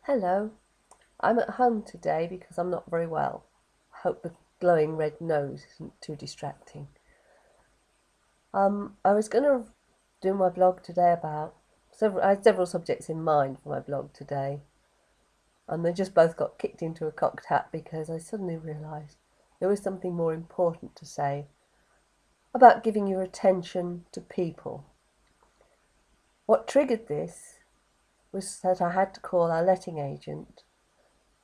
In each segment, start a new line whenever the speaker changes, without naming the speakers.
Hello, I'm at home today because I'm not very well. I hope the glowing red nose isn't too distracting. I was going to do my blog today about I had several subjects in mind for my blog today, and they just both got kicked into a cocked hat because I suddenly realised there was something more important to say about giving your attention to people. What triggered this was that I had to call our letting agent.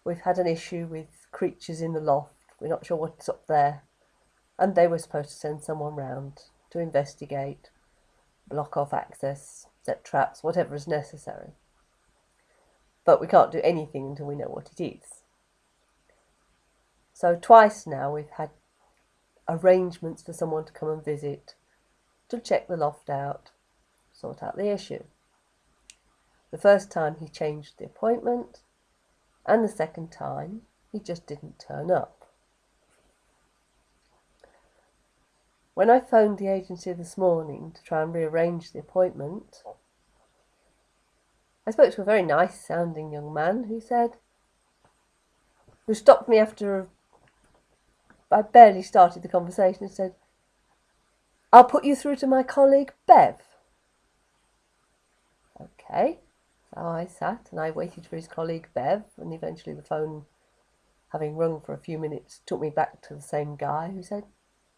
We've had an issue with creatures in the loft. We're not sure what's up there. And they were supposed to send someone round to investigate, block off access, set traps, whatever is necessary. But we can't do anything until we know what it is. So twice now we've had arrangements for someone to come and visit, to check the loft out, sort out the issue. The first time he changed the appointment, and the second time he just didn't turn up. When I phoned the agency this morning to try and rearrange the appointment, I spoke to a very nice sounding young man who stopped me after I barely started the conversation and said, "I'll put you through to my colleague Bev." Okay, so I sat and I waited for his colleague Bev, and eventually the phone, having rung for a few minutes, took me back to the same guy who said,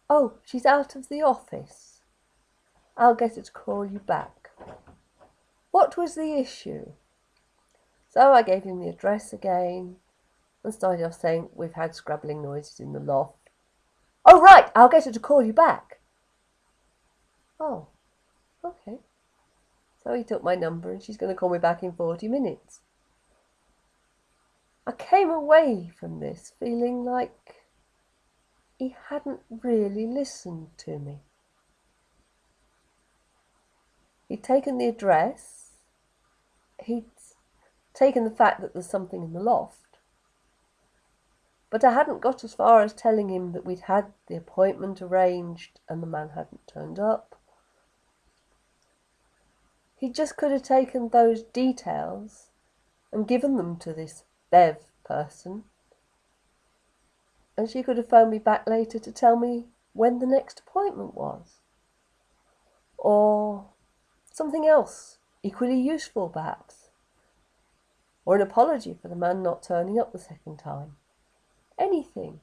"Oh, she's out of the office. I'll get her to call you back." What was the issue? So I gave him the address again and started off saying, "We've had scrabbling noises in the loft." "Oh, right, I'll get her to call you back." Oh, okay. So he took my number and she's going to call me back in 40 minutes. I came away from this feeling like he hadn't really listened to me. He'd taken the address, he'd taken the fact that there's something in the loft, but I hadn't got as far as telling him that we'd had the appointment arranged and the man hadn't turned up. He just could have taken those details and given them to this Bev person, and she could have phoned me back later to tell me when the next appointment was. Or something else, equally useful perhaps. Or an apology for the man not turning up the second time. Anything.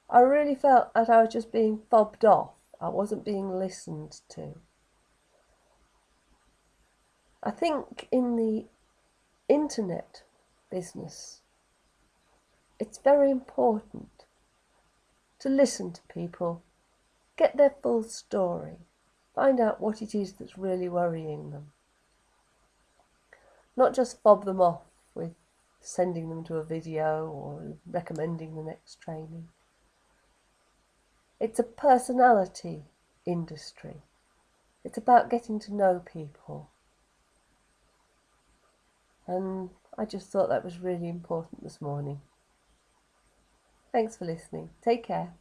I really felt that I was just being fobbed off. I wasn't being listened to. I think in the internet business, it's very important to listen to people, get their full story, find out what it is that's really worrying them. Not just fob them off with sending them to a video or recommending the next training. It's a personality industry. It's about getting to know people. And I just thought that was really important this morning. Thanks for listening. Take care.